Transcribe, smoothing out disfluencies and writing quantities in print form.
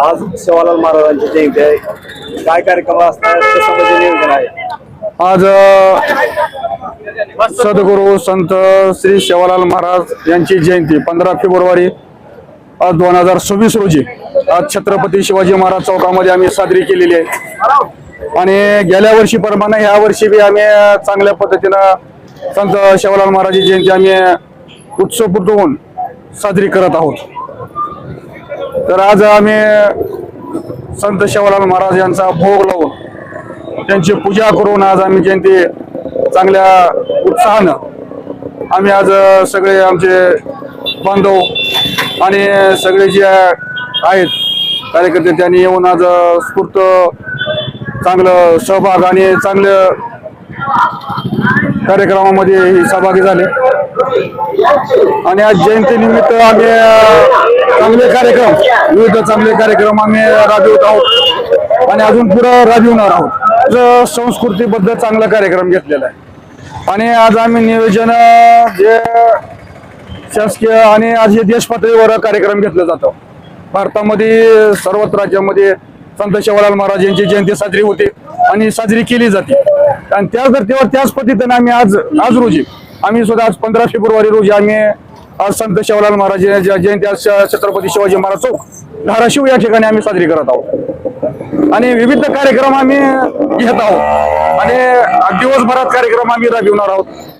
आज सेवालाल महाराजांची जयंती आहे. काय कार्यक्रम असणार, कसं म्हणजे नियोजन आहे? आज सद्गुरू संत श्री सेवालाल महाराज यांची जयंती 15 फेब्रुवारी 2026 रोजी आज छत्रपती शिवाजी महाराज चौकामध्ये आम्ही साजरी केलेली आहे. आणि गेल्या वर्षी प्रमाणे ह्या वर्षी बी आम्ही चांगल्या पद्धतीनं संत सेवालाल महाराजांची जयंती आम्ही उत्सवपूर्ण होऊन साजरी करत आहोत. तर आज आम्ही संत सेवालाल महाराज यांचा भोग लावून त्यांची पूजा करून आज आम्ही जयंती चांगल्या उत्साहानं आम्ही आज सगळे आमचे बांधव आणि सगळे जे आहेत कार्यकर्ते त्यांनी येऊन आज स्फूर्त चांगलं सहभाग आणि चांगलं कार्यक्रमामध्ये सहभागी झाले. आणि आज जयंती निमित्त आम्ही विविध चांगले कार्यक्रम आम्ही राबवित आहोत आणि अजून पुढे राबविणार आहोत. संस्कृतीबद्दल चांगला कार्यक्रम घेतलेला आहे. आणि आज आम्ही नियोजन जे शासकीय आणि आज हे देश पातळीवर कार्यक्रम घेतला जातो. भारतामध्ये सर्वच राज्यामध्ये संत सेवालाल महाराज यांची जयंती साजरी होते आणि साजरी केली जाते. आणि त्याच धर्तीवर त्याच पद्धतीने आम्ही आज रोजी आम्ही सुद्धा आज 15 फेब्रुवारी रोजी आम्ही आज संत सेवालाल महाराज जयंती आज छत्रपती शिवाजी महाराज चौक धाराशिव या ठिकाणी आम्ही साजरी करत आहोत. आणि विविध कार्यक्रम आम्ही घेत आहोत आणि दिवसभरात कार्यक्रम आम्ही राबविणार आहोत.